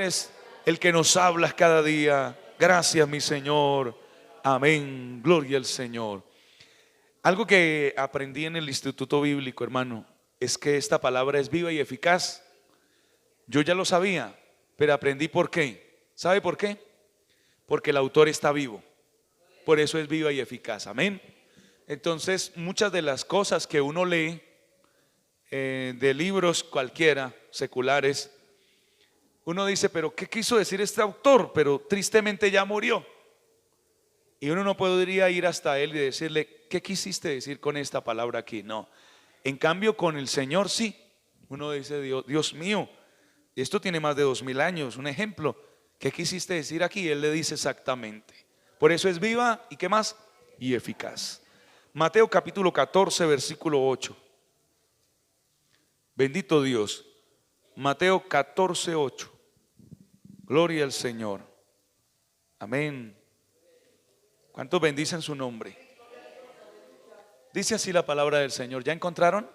Es el que nos hablas cada día. Gracias, mi Señor. Amén. Gloria al Señor. Algo que aprendí en el Instituto Bíblico, hermano, es que esta palabra es viva y eficaz. Yo ya lo sabía, pero aprendí por qué. ¿Sabe por qué? Porque el autor está vivo. Por eso es viva y eficaz. Amén. Entonces, muchas de las cosas que uno lee de libros cualquiera, seculares, uno dice, pero ¿qué quiso decir este autor? Pero tristemente ya murió. Y uno no podría ir hasta él y decirle, ¿qué quisiste decir con esta palabra aquí? No. En cambio, con el Señor sí. Uno dice, Dios mío, esto tiene más de 2000 años. Un ejemplo, ¿qué quisiste decir aquí? Él le dice exactamente. Por eso es viva y ¿qué más? Y eficaz. Mateo capítulo 14, versículo 8. Bendito Dios. Mateo 14, 8. Gloria al Señor. Amén. ¿Cuántos bendicen su nombre? Dice así la palabra del Señor. ¿Ya encontraron?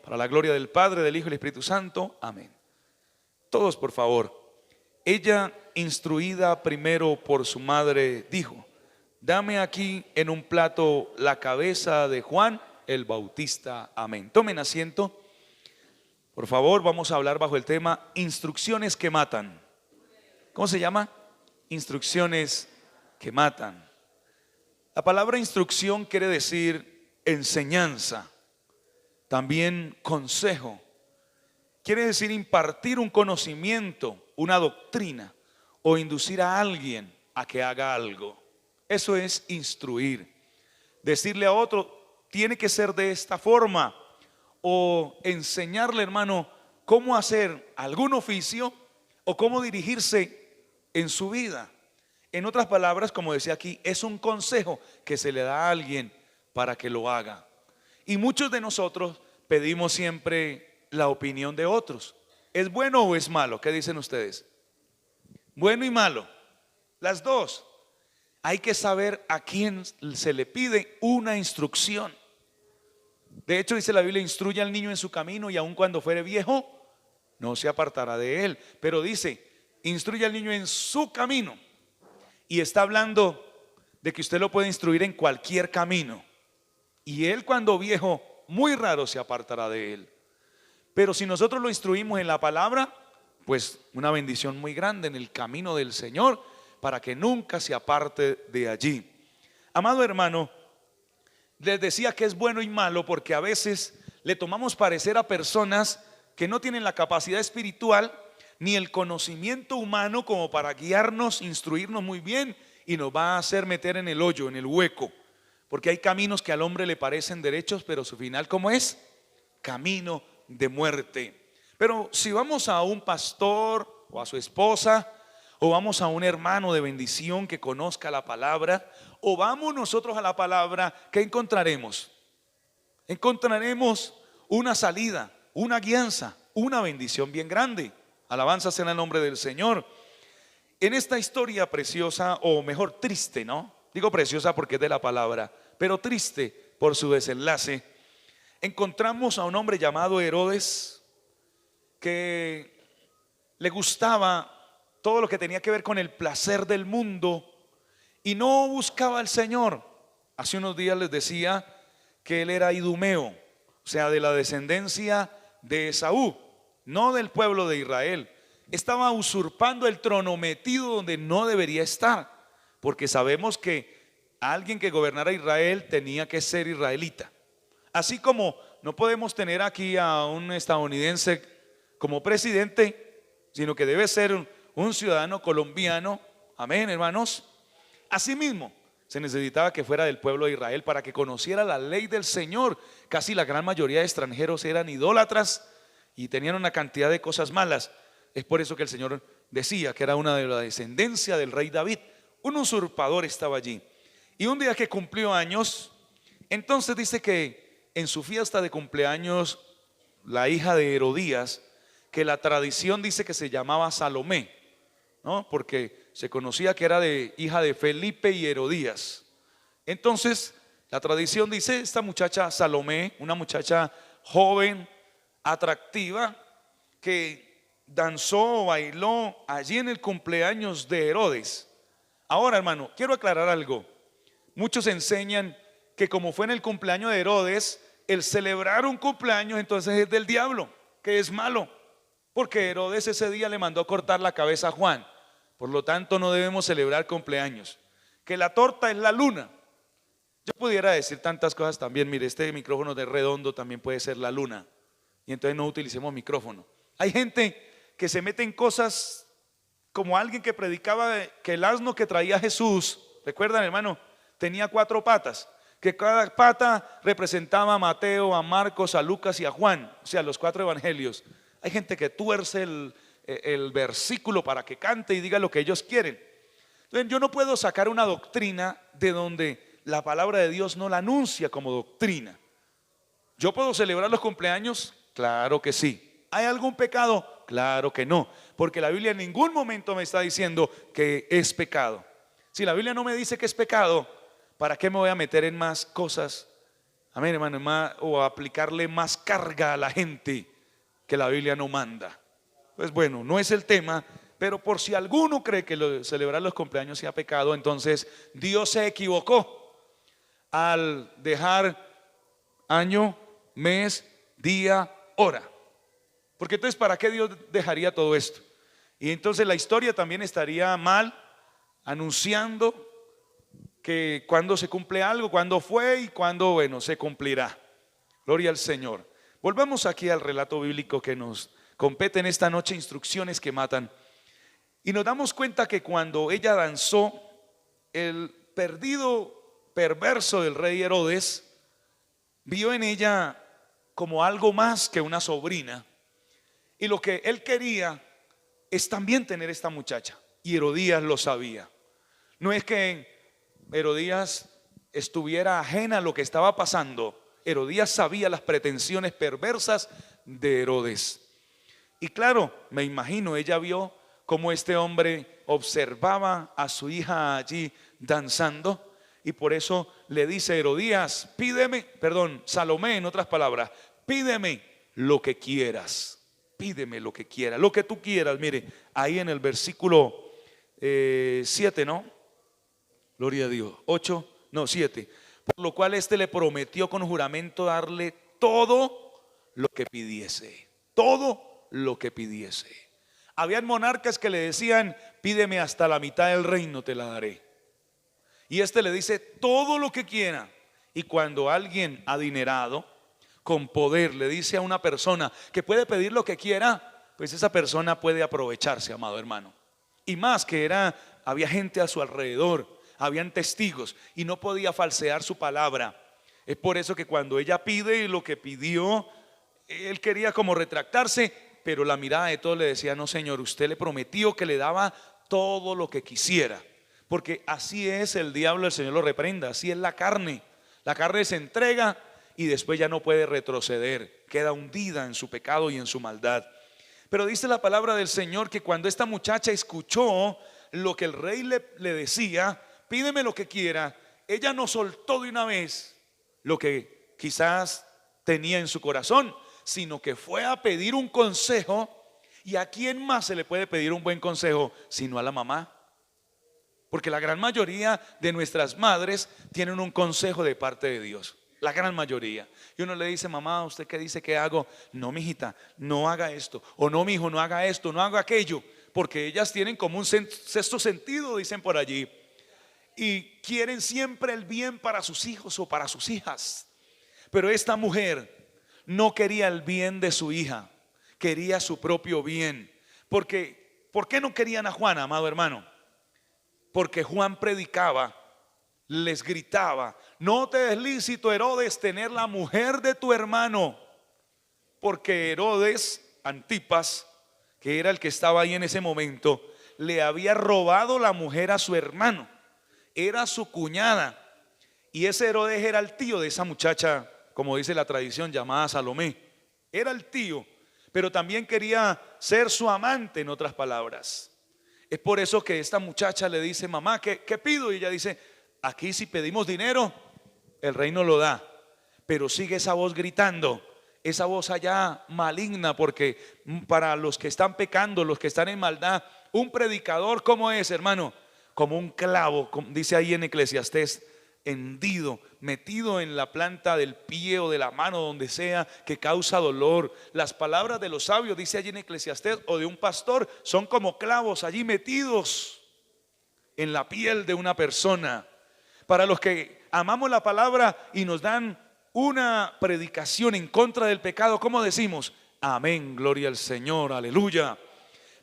Para la gloria del Padre, del Hijo y del Espíritu Santo. Amén. Todos, por favor. Ella, instruida primero por su madre, dijo: dame aquí en un plato la cabeza de Juan el Bautista. Amén. Tomen asiento. Por favor, vamos a hablar bajo el tema instrucciones que matan. ¿Cómo se llama? Instrucciones que matan. La palabra instrucción quiere decir enseñanza, también consejo. Quiere decir impartir un conocimiento, una doctrina, o inducir a alguien a que haga algo. Eso es instruir. Decirle a otro, tiene que ser de esta forma, o enseñarle, hermano, cómo hacer algún oficio o cómo dirigirse en su vida. En otras palabras, como decía aquí, es un consejo que se le da a alguien para que lo haga. Y muchos de nosotros pedimos siempre la opinión de otros. ¿Es bueno o es malo? ¿Qué dicen ustedes? Bueno y malo, las dos. Hay que saber a quién se le pide una instrucción. De hecho, dice la Biblia, instruye al niño en su camino y aun cuando fuere viejo, no se apartará de él. Pero dice, instruye al niño en su camino. Y está hablando de que usted lo puede instruir en cualquier camino. Y él cuando viejo, muy raro se apartará de él. Pero si nosotros lo instruimos en la palabra, pues una bendición muy grande en el camino del Señor, para que nunca se aparte de allí. Amado hermano, les decía que es bueno y malo porque a veces le tomamos parecer a personas que no tienen la capacidad espiritual ni el conocimiento humano como para guiarnos, instruirnos muy bien, y nos va a hacer meter en el hoyo, en el hueco. Porque hay caminos que al hombre le parecen derechos, pero su final, ¿cómo es? Camino de muerte. Pero si vamos a un pastor o a su esposa, o vamos a un hermano de bendición que conozca la palabra, o vamos nosotros a la palabra, ¿qué encontraremos? Encontraremos una salida, una guianza, una bendición bien grande. Alabanza sea el nombre del Señor. En esta historia preciosa, o mejor triste, ¿no? Digo preciosa porque es de la palabra, pero triste por su desenlace. Encontramos a un hombre llamado Herodes que le gustaba todo lo que tenía que ver con el placer del mundo y no buscaba al Señor. Hace unos días les decía que él era idumeo, o sea, de la descendencia de Esaú, no del pueblo de Israel. Estaba usurpando el trono, metido donde no debería estar, porque sabemos que alguien que gobernara Israel tenía que ser israelita. Así como no podemos tener aquí a un estadounidense como presidente, sino que debe ser un ciudadano colombiano. Amén, hermanos. Asimismo, se necesitaba que fuera del pueblo de Israel para que conociera la ley del Señor. Casi la gran mayoría de extranjeros eran idólatras y tenían una cantidad de cosas malas. Es por eso que el Señor decía que era una de la descendencia del rey David. Un usurpador estaba allí. Y un día que cumplió años, entonces dice que en su fiesta de cumpleaños, la hija de Herodías, que la tradición dice que se llamaba Salomé, ¿no? Porque se conocía que era hija de Felipe y Herodías. Entonces la tradición dice, esta muchacha Salomé, una muchacha joven, atractiva, que danzó o bailó allí en el cumpleaños de Herodes. Ahora, hermano, quiero aclarar algo. Muchos enseñan que como fue en el cumpleaños de Herodes, el celebrar un cumpleaños entonces es del diablo, que es malo, porque Herodes ese día le mandó cortar la cabeza a Juan. Por lo tanto, no debemos celebrar cumpleaños. Que la torta es la luna. Yo pudiera decir tantas cosas también. Mire, este micrófono de redondo también puede ser la luna, y entonces no utilicemos micrófono. Hay gente que se mete en cosas como alguien que predicaba que el asno que traía Jesús, recuerdan, hermano, tenía 4 patas, que cada pata representaba a Mateo, a Marcos, a Lucas y a Juan, o sea, los 4 evangelios. Hay gente que tuerce el versículo para que cante y diga lo que ellos quieren. Entonces, yo no puedo sacar una doctrina de donde la palabra de Dios no la anuncia como doctrina. ¿Yo puedo celebrar los cumpleaños? Claro que sí. ¿Hay algún pecado? Claro que no, porque la Biblia en ningún momento me está diciendo que es pecado. Si la Biblia no me dice que es pecado, ¿para qué me voy a meter en más cosas? Amén, hermano, o aplicarle más carga a la gente que la Biblia no manda. Pues bueno, no es el tema, pero por si alguno cree que celebrar los cumpleaños sea pecado, entonces Dios se equivocó al dejar año, mes, día, hora. Porque entonces, ¿para qué Dios dejaría todo esto? Y entonces la historia también estaría mal, anunciando que cuando se cumple algo, cuándo fue y cuándo, bueno, se cumplirá. Gloria al Señor. Volvamos aquí al relato bíblico que nos compete en esta noche, instrucciones que matan. Y nos damos cuenta que cuando ella danzó, el perverso del rey Herodes vio en ella como algo más que una sobrina. Y lo que él quería es también tener esta muchacha. Y Herodías lo sabía. No es que Herodías estuviera ajena a lo que estaba pasando. Herodías sabía las pretensiones perversas de Herodes. Y claro, me imagino, ella vio cómo este hombre observaba a su hija allí danzando. Y por eso le dice Herodías, Salomé en otras palabras, pídeme lo que quieras. Pídeme lo que quieras, lo que tú quieras. Mire, ahí en el versículo 7, ¿no? Gloria a Dios. 7. Por lo cual le prometió con juramento darle todo lo que pidiese. Todo lo que pidiese. Habían monarcas que le decían, pídeme hasta la mitad del reino, te la daré. Y le dice todo lo que quiera. Y cuando alguien adinerado, con poder, le dice a una persona que puede pedir lo que quiera, pues esa persona puede aprovecharse, amado hermano. Y más que había gente a su alrededor, habían testigos y no podía falsear su palabra. Es por eso que cuando ella pide lo que pidió, él quería como retractarse, pero la mirada de todos le decía, no señor, usted le prometió que le daba todo lo que quisiera. Porque así es el diablo, el Señor lo reprenda, así es la carne. La carne se entrega y después ya no puede retroceder, queda hundida en su pecado y en su maldad. Pero dice la palabra del Señor que cuando esta muchacha escuchó lo que el rey le decía, pídeme lo que quiera, ella no soltó de una vez lo que quizás tenía en su corazón, sino que fue a pedir un consejo. ¿Y a quién más se le puede pedir un buen consejo sino a la mamá? Porque la gran mayoría de nuestras madres tienen un consejo de parte de Dios. La gran mayoría. Y uno le dice, mamá, ¿usted qué dice que hago? No, mijita, no haga esto. O no, mijo, no haga esto, no haga aquello. Porque ellas tienen como un sexto sentido, dicen por allí. Y quieren siempre el bien para sus hijos o para sus hijas. Pero esta mujer no quería el bien de su hija, quería su propio bien. Porque, ¿por qué no querían a Juan, amado hermano? Porque Juan predicaba, les gritaba, no te es lícito, Herodes, tener la mujer de tu hermano. Porque Herodes Antipas, que era el que estaba ahí en ese momento, le había robado la mujer a su hermano. Era su cuñada. Y ese Herodes era el tío de esa muchacha, como dice la tradición, llamada Salomé. Era el tío, pero también quería ser su amante, en otras palabras. Es por eso que esta muchacha le dice, mamá, ¿qué pido? Y ella dice, aquí si pedimos dinero, el rey nos lo da. Pero sigue esa voz gritando, esa voz allá maligna, porque para los que están pecando, los que están en maldad, un predicador, ¿cómo es, hermano? Como un clavo, dice ahí en Eclesiastés, hendido, metido en la planta del pie o de la mano, donde sea, que causa dolor. Las palabras de los sabios, dice allí en Eclesiastés, o de un pastor, son como clavos allí metidos en la piel de una persona. Para los que amamos la palabra y nos dan una predicación en contra del pecado, ¿cómo decimos? Amén, gloria al Señor, aleluya.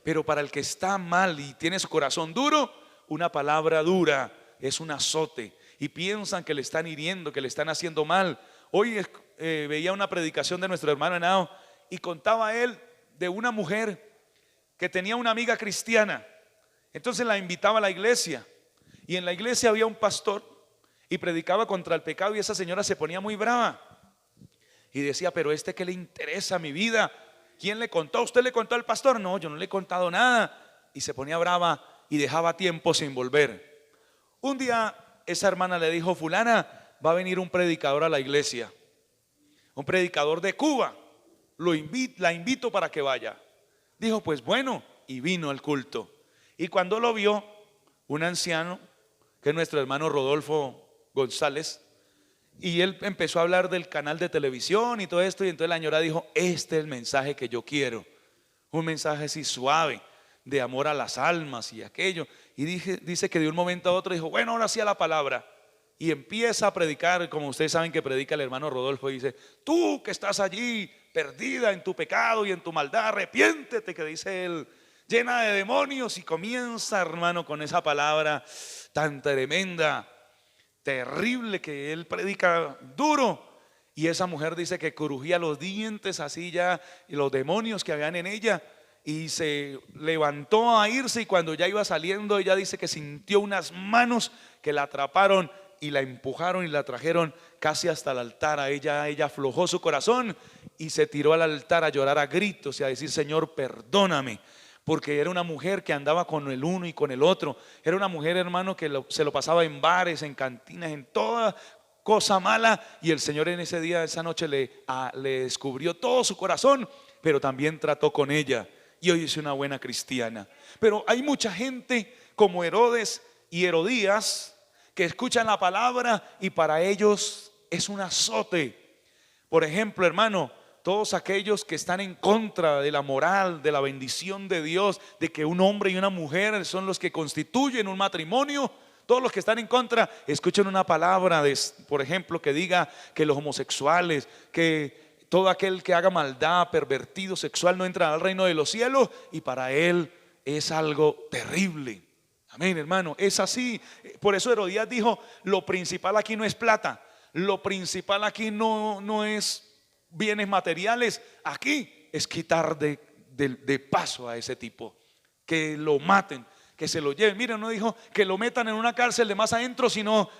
Pero para el que está mal y tiene su corazón duro, una palabra dura es un azote, y piensan que le están hiriendo, que le están haciendo mal. Hoy veía una predicación de nuestro hermano Henao, y contaba él de una mujer que tenía una amiga cristiana. Entonces la invitaba a la iglesia, y en la iglesia había un pastor y predicaba contra el pecado, y esa señora se ponía muy brava y decía: pero ¿qué le interesa mi vida? ¿Quién le contó? ¿Usted le contó al pastor? No, yo no le he contado nada. Y se ponía brava y dejaba tiempo sin volver. Un día esa hermana le dijo: fulana, va a venir un predicador a la iglesia, un predicador de Cuba, la invito para que vaya. Dijo: pues bueno, y vino al culto. Y cuando lo vio un anciano, que es nuestro hermano Rodolfo González, y él empezó a hablar del canal de televisión y todo esto, y entonces la señora dijo: este es el mensaje que yo quiero, un mensaje así suave, de amor a las almas y aquello. Y dice que de un momento a otro dijo: bueno, ahora sí a la palabra. Y empieza a predicar, como ustedes saben que predica el hermano Rodolfo, y dice: tú que estás allí perdida en tu pecado y en tu maldad, arrepiéntete, que dice él, llena de demonios. Y comienza, hermano, con esa palabra tan tremenda, terrible, que él predica duro. Y esa mujer dice que crujía los dientes así ya, y los demonios que habían en ella, y se levantó a irse, y cuando ya iba saliendo, ella dice que sintió unas manos que la atraparon y la empujaron y la trajeron casi hasta el altar. Ella aflojó su corazón y se tiró al altar a llorar a gritos y a decir: Señor, perdóname. Porque era una mujer que andaba con el uno y con el otro. Era una mujer, hermano, que se lo pasaba en bares, en cantinas, en toda cosa mala. Y el Señor en ese día, esa noche, le descubrió todo su corazón, pero también trató con ella. Y hoy es una buena cristiana. Pero hay mucha gente como Herodes y Herodías que escuchan la palabra y para ellos es un azote. Por ejemplo, hermano, todos aquellos que están en contra de la moral, de la bendición de Dios, de que un hombre y una mujer son los que constituyen un matrimonio, todos los que están en contra, escuchan una palabra, por ejemplo, que diga que los homosexuales, que todo aquel que haga maldad, pervertido sexual, no entrará al reino de los cielos, y para él es algo terrible. Amén, hermano, es así. Por eso Herodías dijo: lo principal aquí no es plata, lo principal aquí no es bienes materiales, aquí es quitar de paso a ese tipo, que lo maten, que se lo lleven. Miren, no dijo que lo metan en una cárcel de más adentro, sino,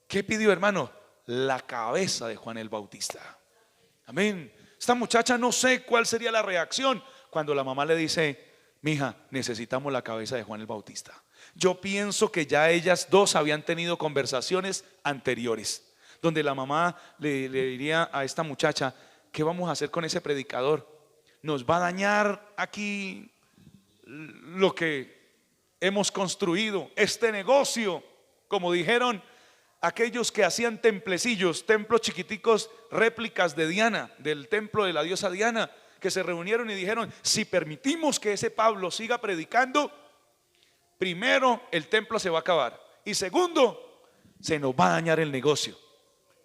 ¿qué pidió, hermano? La cabeza de Juan el Bautista. Amén. Esta muchacha, no sé cuál sería la reacción cuando la mamá le dice: mija, necesitamos la cabeza de Juan el Bautista. Yo pienso que ya ellas dos habían tenido conversaciones anteriores, donde la mamá le diría a esta muchacha: ¿qué vamos a hacer con ese predicador? Nos va a dañar aquí lo que hemos construido, este negocio. Como dijeron aquellos que hacían templecillos, templos chiquiticos, réplicas de Diana, del templo de la diosa Diana, que se reunieron y dijeron: si permitimos que ese Pablo siga predicando, primero el templo se va a acabar, y segundo, se nos va a dañar el negocio.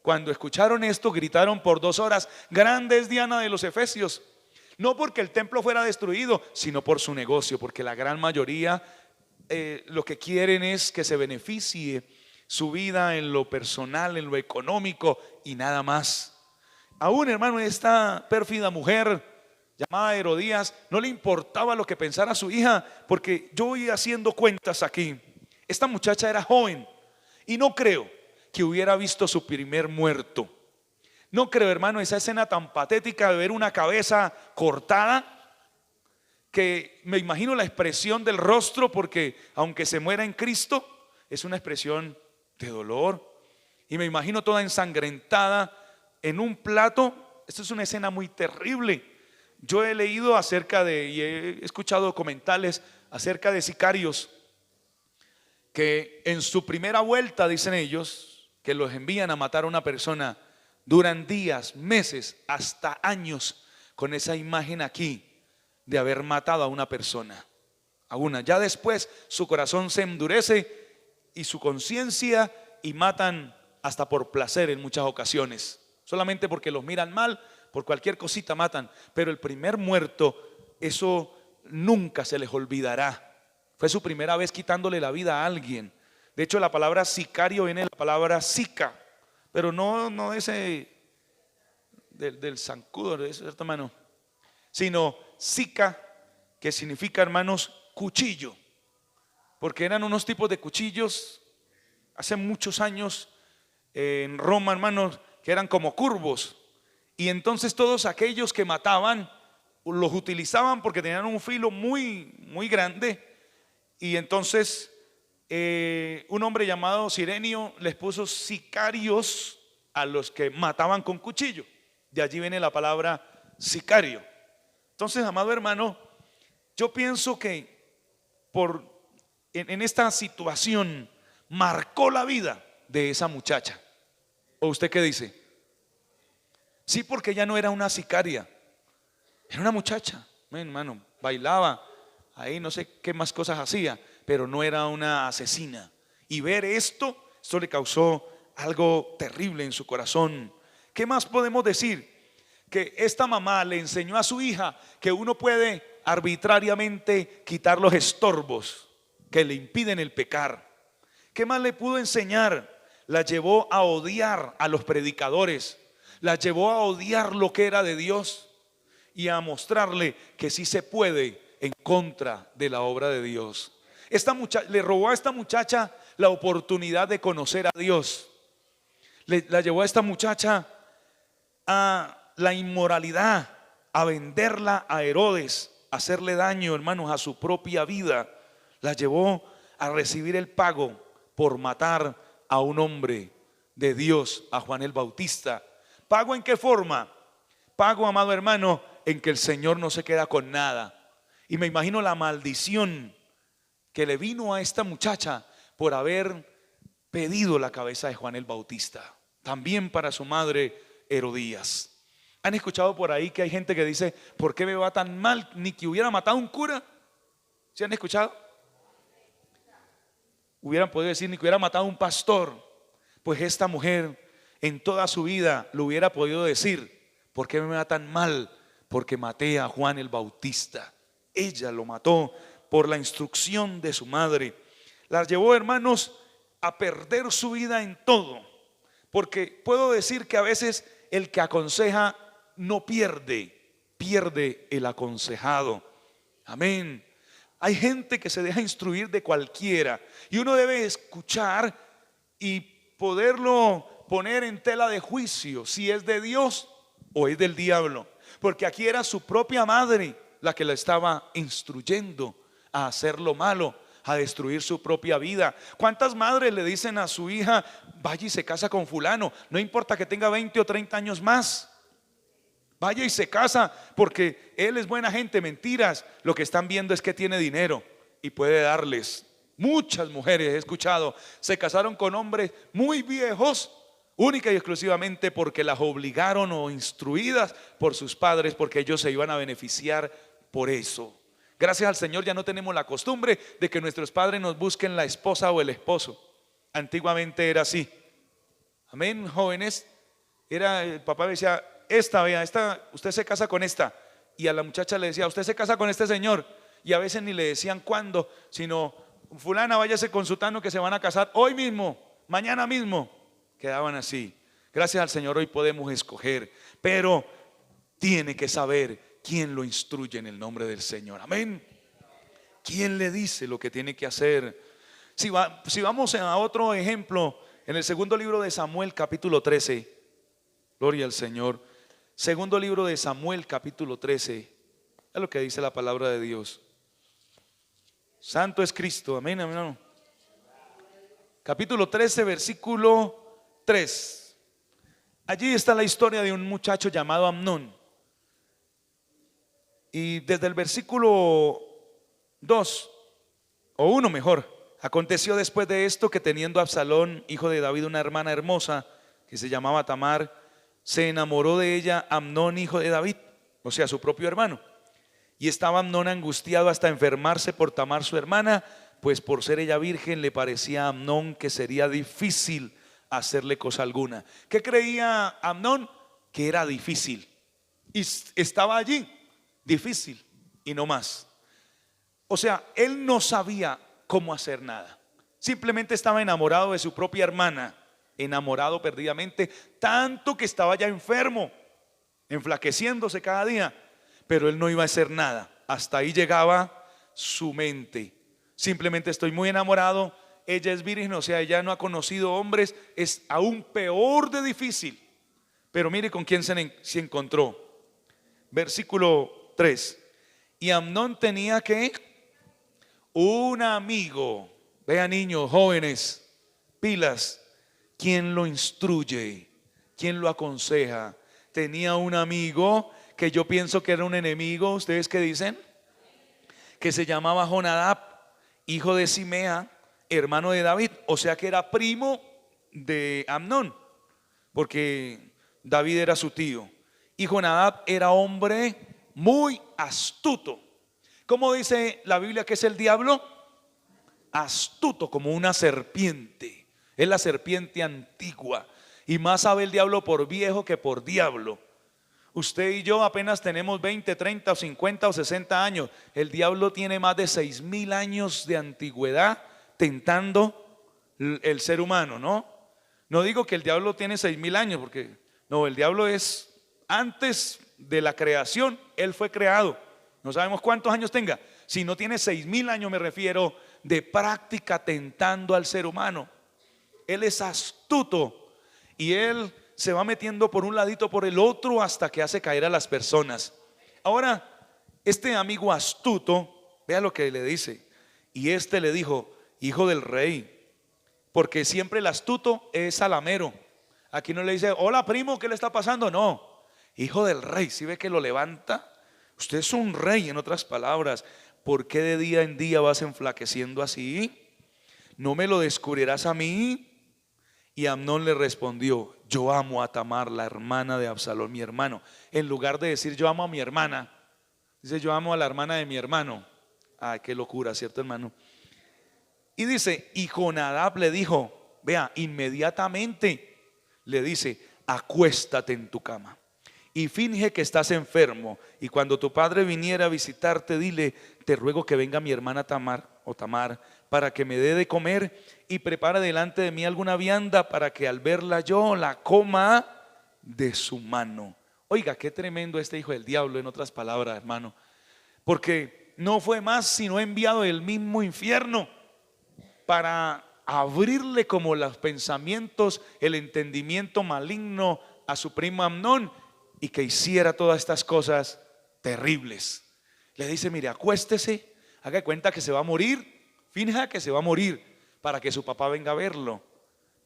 Cuando escucharon esto, gritaron por 2 horas: grande es Diana de los Efesios. No porque el templo fuera destruido, sino por su negocio, porque la gran mayoría lo que quieren es que se beneficie su vida en lo personal, en lo económico y nada más. Aún, hermano, esta pérfida mujer llamada Herodías no le importaba lo que pensara su hija, porque yo voy haciendo cuentas aquí. Esta muchacha era joven y no creo que hubiera visto su primer muerto. No creo, hermano, esa escena tan patética de ver una cabeza cortada, que me imagino la expresión del rostro, porque aunque se muera en Cristo, es una expresión de dolor. Y me imagino toda ensangrentada en un plato esto es una escena muy terrible. Yo he leído acerca de, y he escuchado documentales acerca de sicarios que en su primera vuelta, dicen ellos, que los envían a matar a una persona, duran días, meses, hasta años con esa imagen aquí de haber matado a una persona, a una. Ya después su corazón se endurece y su conciencia, y matan hasta por placer en muchas ocasiones, solamente porque los miran mal, por cualquier cosita matan. Pero el primer muerto, eso nunca se les olvidará. Fue su primera vez quitándole la vida a alguien. De hecho, la palabra sicario viene de la palabra sica, pero no ese del zancudo, de ese, hermano, sino sica, que significa, hermanos, cuchillo, porque eran unos tipos de cuchillos hace muchos años en Roma, hermanos, que eran como curvos, y entonces todos aquellos que mataban los utilizaban porque tenían un filo muy grande. Y entonces un hombre llamado Cirenio les puso sicarios a los que mataban con cuchillo. De allí viene la palabra sicario. Entonces, amado hermano, yo pienso que en esta situación marcó la vida de esa muchacha. ¿O usted qué dice? Sí, porque ella no era una sicaria, era una muchacha, hermano, bailaba ahí, no sé qué más cosas hacía, pero no era una asesina. Y ver esto le causó algo terrible en su corazón. ¿Qué más podemos decir? Que esta mamá le enseñó a su hija que uno puede arbitrariamente quitar los estorbos que le impiden el pecar. ¿Qué más le pudo enseñar? La llevó a odiar a los predicadores, la llevó a odiar lo que era de Dios y a mostrarle que sí se puede en contra de la obra de Dios. Le robó a esta muchacha la oportunidad de conocer a Dios. La llevó a esta muchacha a la inmoralidad, a venderla a Herodes, a hacerle daño, hermanos, a su propia vida. La llevó a recibir el pago por matar a un hombre de Dios, a Juan el Bautista. ¿Pago en qué forma? Pago, amado hermano, en que el Señor no se queda con nada. Y me imagino la maldición que le vino a esta muchacha por haber pedido la cabeza de Juan el Bautista, también para su madre Herodías. ¿Han escuchado por ahí que hay gente que dice: ¿por qué me va tan mal? Ni que hubiera matado a un cura. ¿Sí han escuchado? Hubieran podido decir: ni que hubiera matado a un pastor. Pues esta mujer en toda su vida lo hubiera podido decir: ¿por qué me va tan mal? Porque maté a Juan el Bautista. Ella lo mató por la instrucción de su madre. La llevó, hermanos, a perder su vida en todo. Porque puedo decir que a veces el que aconseja no pierde, pierde el aconsejado. Amén. Hay gente que se deja instruir de cualquiera y uno debe escuchar y poderlo poner en tela de juicio si es de Dios o es del diablo. Porque aquí era su propia madre la que la estaba instruyendo a hacer lo malo, a destruir su propia vida. ¿Cuántas madres le dicen a su hija: vaya y se casa con fulano, no importa que tenga 20 o 30 años más, vaya y se casa porque él es buena gente? Mentiras, lo que están viendo es que tiene dinero y puede darles. Muchas mujeres he escuchado se casaron con hombres muy viejos, única y exclusivamente porque las obligaron o instruidas por sus padres, porque ellos se iban a beneficiar por eso. Gracias al Señor ya no tenemos la costumbre de que nuestros padres nos busquen la esposa o el esposo. Antiguamente era así. Amén, jóvenes. El papá decía: esta, usted se casa con esta. Y a la muchacha le decía: usted se casa con este señor. Y a veces ni le decían cuándo, sino: fulana, váyase con sutano que se van a casar hoy mismo, mañana mismo. Quedaban así. Gracias al Señor hoy podemos escoger, pero tiene que saber quién lo instruye en el nombre del Señor. Amén. ¿Quién le dice lo que tiene que hacer? Si vamos a otro ejemplo, en el segundo libro de Samuel, capítulo 13. Gloria al Señor. Segundo libro de Samuel, capítulo 13. Es lo que dice la palabra de Dios. Santo es Cristo. Amén, amén. Capítulo 13, versículo 3. Allí está la historia de un muchacho llamado Amnón. Y desde el versículo 2 o 1 mejor, aconteció después de esto que teniendo Absalón, hijo de David, una hermana hermosa que se llamaba Tamar, se enamoró de ella Amnón, hijo de David, o sea, su propio hermano. Y estaba Amnón angustiado hasta enfermarse por Tamar su hermana, pues por ser ella virgen le parecía a Amnón que sería difícil hacerle cosa alguna. ¿Qué creía Amnón? Que era difícil. Y estaba allí, difícil y no más. O sea, él no sabía cómo hacer nada. Simplemente estaba enamorado de su propia hermana, enamorado perdidamente, tanto que estaba ya enfermo, enflaqueciéndose cada día, pero él no iba a hacer nada. Hasta ahí llegaba su mente. Simplemente estoy muy enamorado, ella es virgen, o sea, ella no ha conocido hombres, es aún peor de difícil. Pero mire con quién se encontró. Versículo 3. Y Amnón tenía que un amigo, vea niños, jóvenes, pilas, quien lo instruye, quien lo aconseja. Tenía un amigo que yo pienso que era un enemigo, ¿ustedes qué dicen? Que se llamaba Jonadab, hijo de Simea, hermano de David, o sea que era primo de Amnón, porque David era su tío. Y Jonadab era hombre muy astuto. ¿Cómo dice la Biblia que es el diablo? Astuto como una serpiente. Es la serpiente antigua. Y más sabe el diablo por viejo que por diablo. Usted y yo apenas tenemos 20, 30 o 50 o 60 años. El diablo tiene más de 6.000 años de antigüedad tentando el ser humano, ¿no? No digo que el diablo tiene 6.000 años, porque no, el diablo es antes de la creación, él fue creado. No sabemos cuántos años tenga. Si no tiene 6.000 años, me refiero, de práctica tentando al ser humano. Él es astuto y él se va metiendo por un ladito por el otro hasta que hace caer a las personas. Ahora, este amigo astuto, vea lo que le dice. Y este le dijo: hijo del rey, porque siempre el astuto es salamero. Aquí no le dice: hola primo, ¿qué le está pasando? No, hijo del rey. ¿Sí ve que lo levanta? Usted es un rey, en otras palabras. ¿Por qué de día en día vas enflaqueciendo así? ¿No me lo descubrirás a mí? Y Amnón le respondió: yo amo a Tamar, la hermana de Absalón, mi hermano. En lugar de decir yo amo a mi hermana, dice yo amo a la hermana de mi hermano. Ay, qué locura, ¿cierto, hermano? Y dice, y Jonadab le dijo, vea, inmediatamente le dice: acuéstate en tu cama y finge que estás enfermo, y cuando tu padre viniera a visitarte, dile: te ruego que venga mi hermana Tamar o Tamar para que me dé de comer y prepare delante de mí alguna vianda para que al verla yo la coma de su mano. Oiga, qué tremendo este hijo del diablo, en otras palabras, hermano, porque no fue más sino enviado del mismo infierno para abrirle como los pensamientos, el entendimiento maligno a su primo Amnón, y que hiciera todas estas cosas terribles. Le dice: mire, acuéstese, haga de cuenta que se va a morir, finja que se va a morir para que su papá venga a verlo,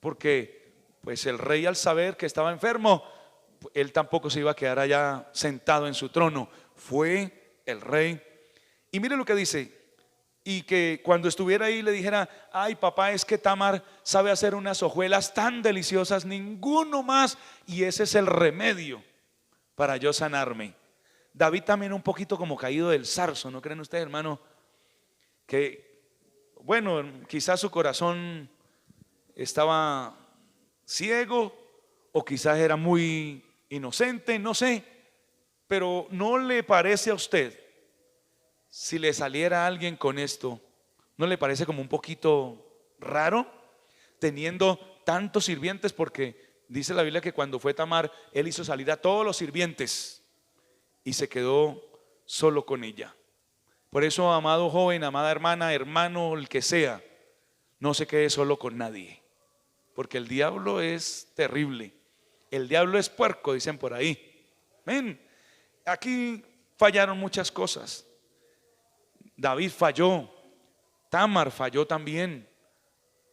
porque pues el rey, al saber que estaba enfermo, él tampoco se iba a quedar allá sentado en su trono. Fue el rey. Y mire lo que dice: y que cuando estuviera ahí le dijera: ay papá, es que Tamar sabe hacer unas hojuelas tan deliciosas, ninguno más, y ese es el remedio para yo sanarme. David también un poquito como caído del zarzo, ¿no creen ustedes, hermano? Que bueno, quizás su corazón estaba ciego, o quizás era muy inocente, no sé. Pero ¿no le parece a usted, si le saliera alguien con esto, no le parece como un poquito raro, teniendo tantos sirvientes? Porque dice la Biblia que cuando fue Tamar, él hizo salir a todos los sirvientes y se quedó solo con ella. Por eso, amado joven, amada hermana, hermano, el que sea, no se quede solo con nadie, porque el diablo es terrible. El diablo es puerco, dicen por ahí. Ven, aquí fallaron muchas cosas. David falló, Tamar falló también,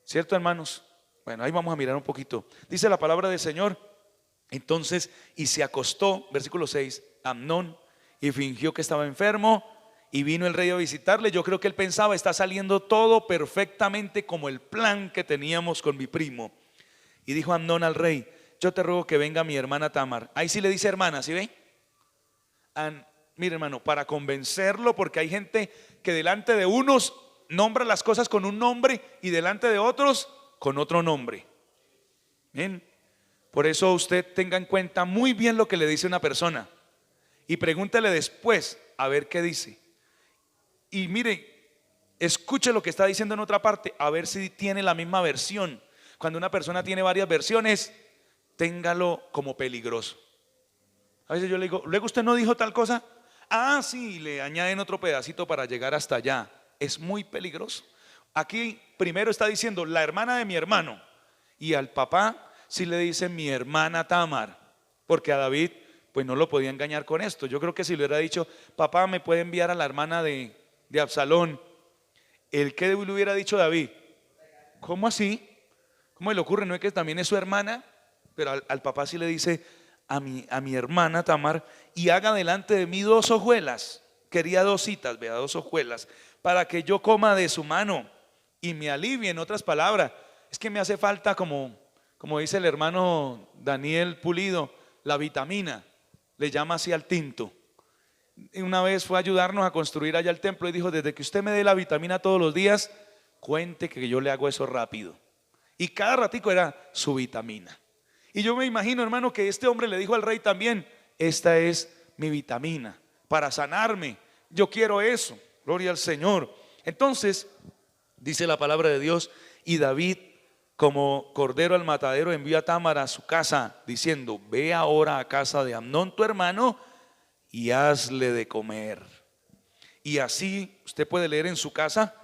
¿cierto, hermanos? Bueno, ahí vamos a mirar un poquito. Dice la palabra del Señor Entonces, y se acostó, versículo 6, Amnón, y fingió que estaba enfermo, y vino el rey a visitarle. Yo creo que él pensaba, está saliendo todo perfectamente como el plan que teníamos con mi primo. Y dijo Amnón al rey: yo te ruego que venga mi hermana Tamar. Ahí sí le dice hermana, ¿sí ven? Mire, hermano, para convencerlo, porque hay gente que delante de unos nombra las cosas con un nombre y delante de otros con otro nombre. Bien. Por eso usted tenga en cuenta muy bien lo que le dice una persona y pregúntele después a ver qué dice. Y mire, escuche lo que está diciendo en otra parte, a ver si tiene la misma versión. Cuando una persona tiene varias versiones, téngalo como peligroso. A veces yo le digo, luego usted no dijo tal cosa. Ah, sí, le añaden otro pedacito para llegar hasta allá. Es muy peligroso. Aquí primero está diciendo la hermana de mi hermano, y al papá sí le dice mi hermana Tamar, porque a David pues no lo podía engañar con esto. Yo creo que si le hubiera dicho, papá, me puede enviar a la hermana de Absalón, ¿el qué le hubiera dicho David? ¿Cómo así? ¿Cómo le ocurre? ¿No es que también es su hermana? Pero al papá sí le dice a mi hermana Tamar, y haga delante de mí 2 hojuelas. Quería 2 citas, vea, 2 hojuelas, para que yo coma de su mano y me alivie. En otras palabras, es que me hace falta, como dice el hermano Daniel Pulido, la vitamina, le llama así al tinto. Y una vez fue a ayudarnos a construir allá el templo y dijo, desde que usted me dé la vitamina todos los días, cuente que yo le hago eso rápido. Y cada ratico era su vitamina. Y yo me imagino, hermano, que este hombre le dijo al rey también, esta es mi vitamina para sanarme, yo quiero eso, gloria al Señor. Entonces, dice la palabra de Dios, y David, como cordero al matadero, envió a Tamar a su casa, diciendo, ve ahora a casa de Amnón tu hermano y hazle de comer. Y así usted puede leer en su casa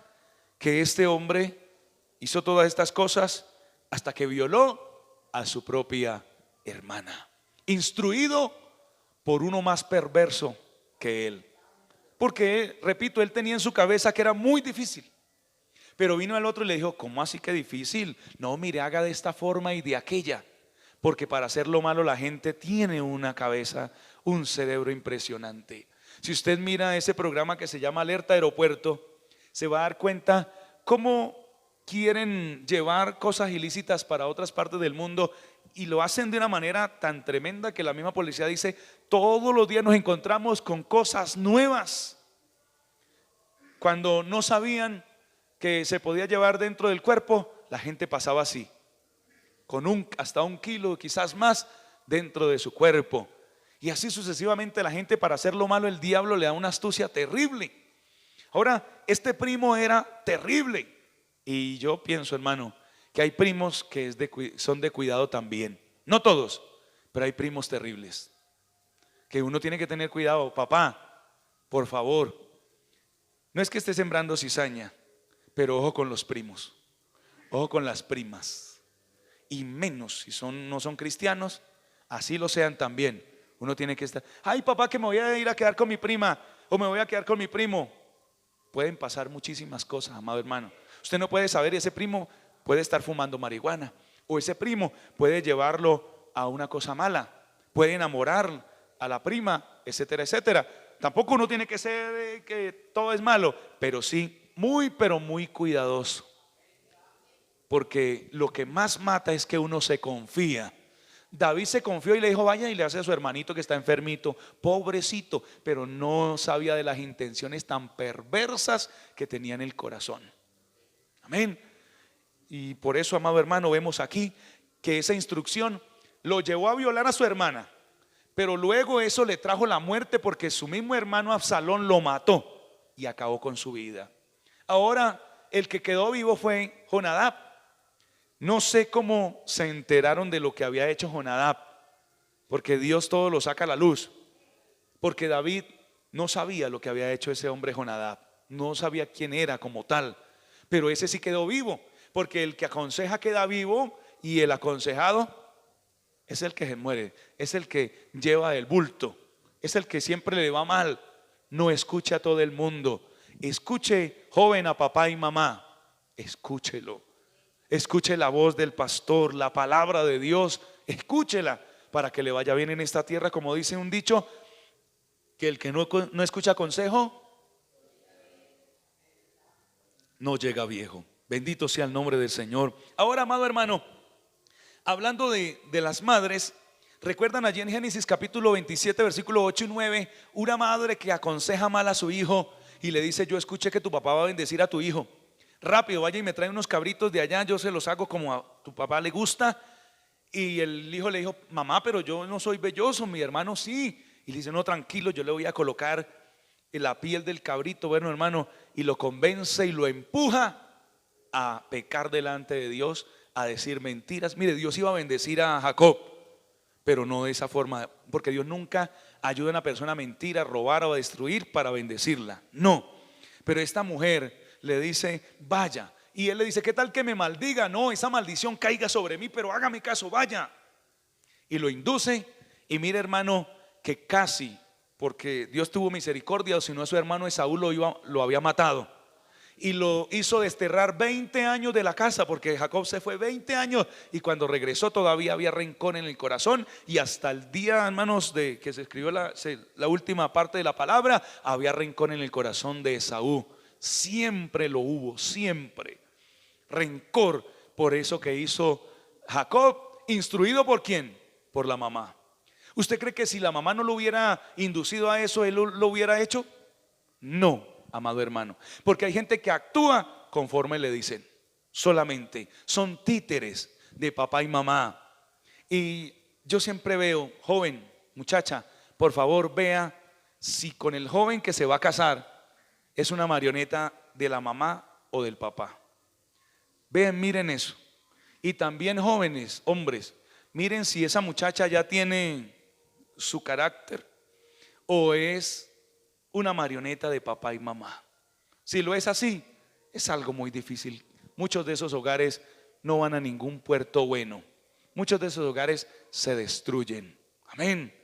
que este hombre hizo todas estas cosas hasta que violó a su propia hermana, instruido por uno más perverso que él. Porque, repito, él tenía en su cabeza que era muy difícil. Pero vino el otro y le dijo, ¿cómo así que difícil? No, mire, haga de esta forma y de aquella. Porque para hacer lo malo la gente tiene una cabeza, un cerebro impresionante. Si usted mira ese programa que se llama Alerta Aeropuerto, se va a dar cuenta cómo quieren llevar cosas ilícitas para otras partes del mundo, y lo hacen de una manera tan tremenda que la misma policía dice, todos los días nos encontramos con cosas nuevas. Cuando no sabían que se podía llevar dentro del cuerpo, la gente pasaba así, con hasta 1 kilo, quizás más, dentro de su cuerpo. Y así sucesivamente la gente, para hacer lo malo, el diablo le da una astucia terrible. Ahora, este primo era terrible. Y yo pienso, hermano, que hay primos que son de cuidado también. No todos, pero hay primos terribles que uno tiene que tener cuidado. Papá, por favor, no es que esté sembrando cizaña, pero ojo con los primos, ojo con las primas. Y menos si no son cristianos, así lo sean también. Uno tiene que estar, ay papá, que me voy a ir a quedar con mi prima, o me voy a quedar con mi primo. Pueden pasar muchísimas cosas, amado hermano. Usted no puede saber, y ese primo puede estar fumando marihuana, o ese primo puede llevarlo a una cosa mala, puede enamorar a la prima, etcétera, etcétera. Tampoco uno tiene que ser que todo es malo, pero sí muy, pero muy cuidadoso, porque lo que más mata es que uno se confía. David se confió y le dijo, vaya y le hace a su hermanito que está enfermito, pobrecito, pero no sabía de las intenciones tan perversas que tenía en el corazón. Amén. Y por eso, amado hermano, vemos aquí que esa instrucción lo llevó a violar a su hermana, pero luego eso le trajo la muerte, porque su mismo hermano Absalón lo mató y acabó con su vida. Ahora el que quedó vivo fue Jonadab. No sé cómo se enteraron de lo que había hecho Jonadab, porque Dios todo lo saca a la luz. Porque David no sabía lo que había hecho ese hombre Jonadab, no sabía quién era como tal, pero ese sí quedó vivo, porque el que aconseja queda vivo, y el aconsejado es el que se muere, es el que lleva el bulto, es el que siempre le va mal. No escuche a todo el mundo, escuche, joven, a papá y mamá, escúchelo. Escuche la voz del pastor, la palabra de Dios, escúchela, para que le vaya bien en esta tierra, como dice un dicho, que el que no escucha consejo no llega viejo. Bendito sea el nombre del Señor. Ahora, amado hermano, hablando de las madres, ¿recuerdan allí en Génesis capítulo 27 versículo 8 y 9? Una madre que aconseja mal a su hijo y le dice: yo escuché que tu papá va a bendecir a tu hijo, rápido vaya y me trae unos cabritos de allá, yo se los hago como a tu papá le gusta. Y el hijo le dijo: mamá, pero yo no soy velloso, mi hermano sí. Y le dice: no, tranquilo, yo le voy a colocar en la piel del cabrito. Bueno, hermano, y lo convence y lo empuja a pecar delante de Dios, a decir mentiras. Mire, Dios iba a bendecir a Jacob, pero no de esa forma, porque Dios nunca ayuda a una persona a mentir, a robar o a destruir para bendecirla. No, pero esta mujer le dice: vaya. Y él le dice: ¿qué tal que me maldiga? No, esa maldición caiga sobre mí, pero hágame caso, vaya. Y lo induce. Y mire, hermano, que casi, porque Dios tuvo misericordia, o si no, su hermano Esaú lo había matado. Y lo hizo desterrar 20 años de la casa, porque Jacob se fue 20 años y cuando regresó todavía había rencor en el corazón. Y hasta el día, hermanos, de que se escribió la última parte de la palabra, había rencor en el corazón de Esaú. Siempre lo hubo, siempre rencor por eso que hizo Jacob. ¿Instruido por quién? Por la mamá. ¿Usted cree que si la mamá no lo hubiera inducido a eso, él lo hubiera hecho? No, amado hermano, porque hay gente que actúa conforme le dicen. Solamente son títeres de papá y mamá. Y yo siempre veo: joven, muchacha, por favor vea si con el joven que se va a casar es una marioneta de la mamá o del papá. Vean, miren eso. Y también jóvenes, hombres, miren si esa muchacha ya tiene su carácter o es una marioneta de papá y mamá. Si lo es así, es algo muy difícil. Muchos de esos hogares no van a ningún puerto bueno. Muchos de esos hogares se destruyen. Amén.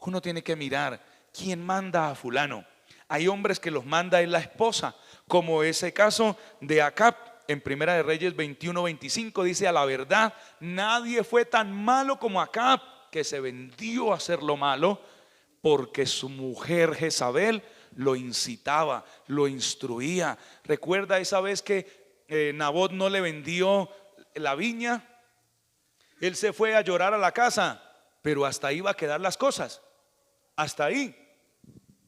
Uno tiene que mirar quién manda a fulano. Hay hombres que los manda es la esposa, como ese caso de Acab. En Primera de Reyes 21-25 dice: a la verdad, nadie fue tan malo como Acab, que se vendió a hacer lo malo, porque su mujer Jezabel lo incitaba, lo instruía. ¿Recuerda esa vez que Nabot no le vendió la viña? Él se fue a llorar a la casa, pero hasta ahí iba a quedar las cosas. Hasta ahí.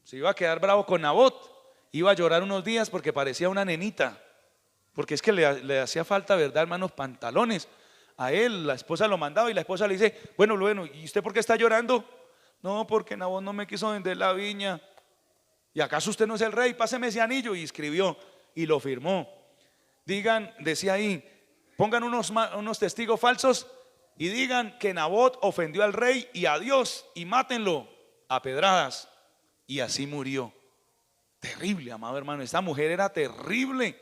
Se iba a quedar bravo con Nabot. Iba a llorar unos días porque parecía una nenita. Porque es que le hacía falta, ¿verdad, hermanos? Pantalones. A él, la esposa lo mandaba y la esposa le dice: bueno, ¿y usted por qué está llorando? No, porque Nabot no me quiso vender la viña. ¿Y acaso usted no es el rey? Páseme ese anillo. Y escribió y lo firmó. Digan, decía ahí, pongan unos testigos falsos y digan que Nabot ofendió al rey y a Dios, y mátenlo a pedradas. Y así murió. Terrible, amado hermano. Esta mujer era terrible.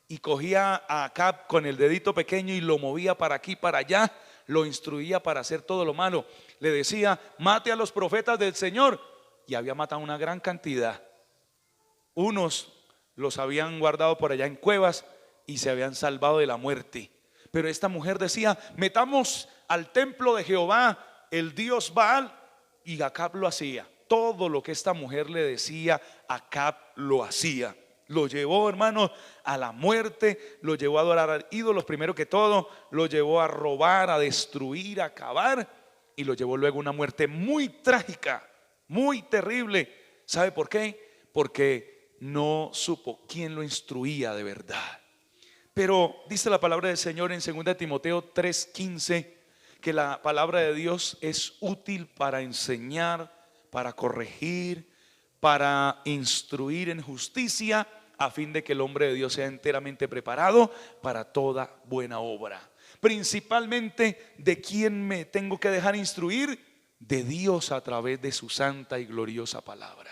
Y cogía a Acab con el dedito pequeño y lo movía para aquí, para allá. Lo instruía para hacer todo lo malo. Le decía: mate a los profetas del Señor. Y había matado una gran cantidad. Unos los habían guardado por allá en cuevas y se habían salvado de la muerte. Pero esta mujer decía: metamos al templo de Jehová, el Dios Baal. Y Acab lo hacía. Todo lo que esta mujer le decía, Acab lo hacía. Lo llevó, hermano, a la muerte. Lo llevó a adorar a ídolos primero que todo. Lo llevó a robar, a destruir, a acabar. Y lo llevó luego a una muerte muy trágica, muy terrible. ¿Sabe por qué? Porque no supo quién lo instruía de verdad. Pero dice la palabra del Señor en 2 Timoteo 3:15 que la palabra de Dios es útil para enseñar, para corregir, para instruir en justicia, a fin de que el hombre de Dios sea enteramente preparado para toda buena obra. Principalmente, ¿de quién me tengo que dejar instruir? De Dios a través de su santa y gloriosa palabra.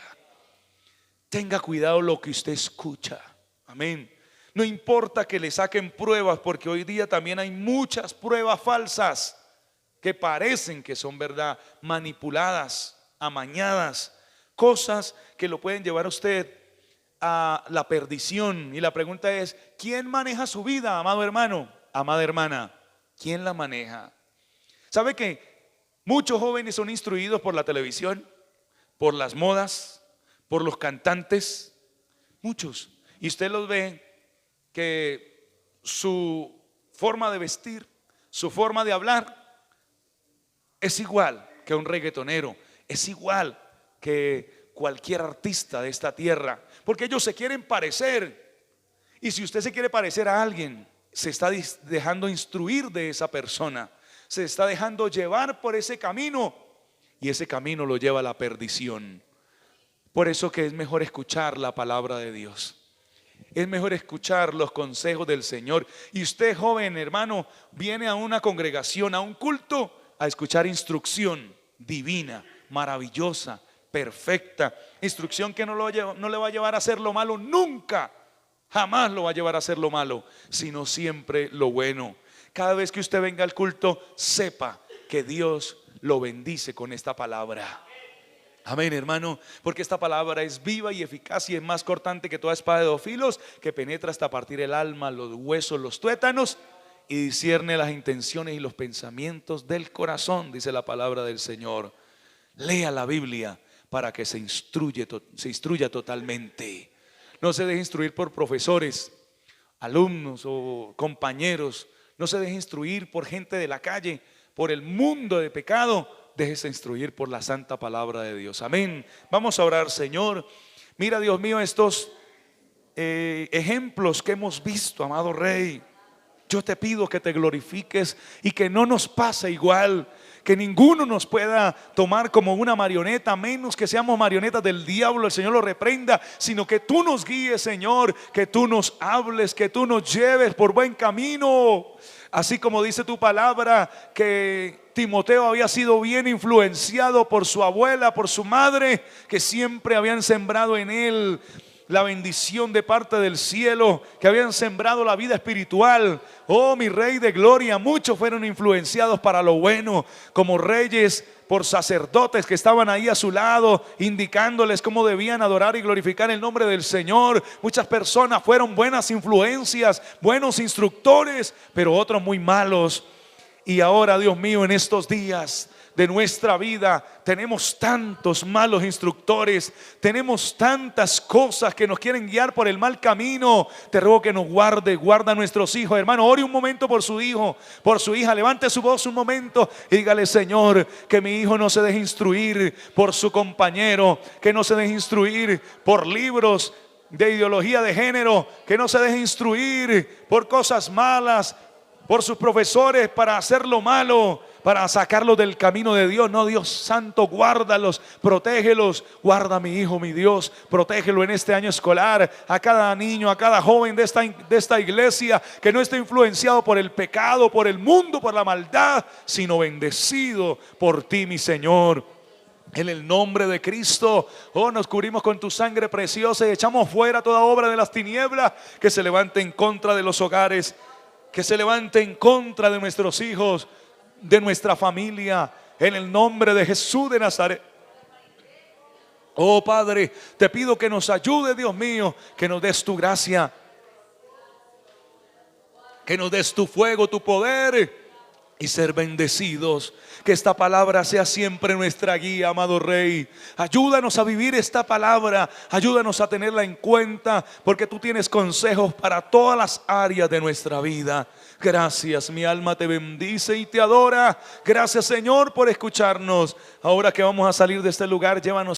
Tenga cuidado lo que usted escucha. Amén. No importa que le saquen pruebas, porque hoy día también hay muchas pruebas falsas que parecen que son verdad, manipuladas, amañadas, cosas que lo pueden llevar a usted a la perdición. Y la pregunta es: ¿quién maneja su vida, amado hermano, amada hermana? ¿Quién la maneja? ¿Sabe que Muchos jóvenes son instruidos por la televisión, por las modas, por los cantantes, muchos. Y usted los ve que su forma de vestir, su forma de hablar es igual que un reggaetonero, es igual que cualquier artista de esta tierra, porque ellos se quieren parecer. Y si usted se quiere parecer a alguien, se está dejando instruir de esa persona, se está dejando llevar por ese camino, y ese camino lo lleva a la perdición. Por eso que es mejor escuchar la palabra de Dios, es mejor escuchar los consejos del Señor. Y usted, joven hermano, viene a una congregación, a un culto, a escuchar instrucción divina, maravillosa, perfecta, instrucción que no le va a llevar a hacer lo malo nunca. Jamás lo va a llevar a hacer lo malo, sino siempre lo bueno. Cada vez que usted venga al culto, sepa que Dios lo bendice con esta palabra. Amén, hermano, porque esta palabra es viva y eficaz y es más cortante que toda espada de dos filos, que penetra hasta partir el alma, los huesos, los tuétanos, y discierne las intenciones y los pensamientos del corazón, dice la palabra del Señor. Lea la Biblia para que se instruya totalmente. No se deje instruir por profesores, alumnos o compañeros. No se deje instruir por gente de la calle, por el mundo de pecado. Déjese instruir por la santa palabra de Dios. Amén. Vamos a orar. Señor, mira, Dios mío, estos ejemplos que hemos visto, amado Rey. Yo te pido que te glorifiques y que no nos pase igual, que ninguno nos pueda tomar como una marioneta, menos que seamos marionetas del diablo, el Señor lo reprenda, sino que tú nos guíes, Señor, que tú nos hables, que tú nos lleves por buen camino. Así como dice tu palabra que Timoteo había sido bien influenciado por su abuela, por su madre, que siempre habían sembrado en él la bendición de parte del cielo, que habían sembrado la vida espiritual. Oh, mi Rey de gloria, muchos fueron influenciados para lo bueno, como reyes, por sacerdotes que estaban ahí a su lado, indicándoles cómo debían adorar y glorificar el nombre del Señor. Muchas personas fueron buenas influencias, buenos instructores, pero otros muy malos. Y ahora, Dios mío, en estos días de nuestra vida tenemos tantos malos instructores, tenemos tantas cosas que nos quieren guiar por el mal camino. Te ruego que nos guarda a nuestros hijos. Hermano, ore un momento por su hijo, por su hija. Levante su voz un momento y dígale: Señor, que mi hijo no se deje instruir por su compañero, que no se deje instruir por libros de ideología de género, que no se deje instruir por cosas malas, por sus profesores para hacer lo malo, para sacarlos del camino de Dios. No, Dios santo, guárdalos, protégelos. Guarda a mi hijo, mi Dios, protégelo en este año escolar. A cada niño, a cada joven de esta iglesia, que no esté influenciado por el pecado, por el mundo, por la maldad, sino bendecido por ti, mi Señor. En el nombre de Cristo, oh, nos cubrimos con tu sangre preciosa y echamos fuera toda obra de las tinieblas que se levante en contra de los hogares, que se levante en contra de nuestros hijos, de nuestra familia, en el nombre de Jesús de Nazaret. Oh Padre, te pido que nos ayude, Dios mío, que nos des tu gracia, que nos des tu fuego, tu poder, y ser bendecidos. Que esta palabra sea siempre nuestra guía, amado Rey. Ayúdanos a vivir esta palabra, ayúdanos a tenerla en cuenta, porque tú tienes consejos para todas las áreas de nuestra vida. Gracias, mi alma te bendice y te adora. Gracias, Señor, por escucharnos. Ahora que vamos a salir de este lugar, llévanos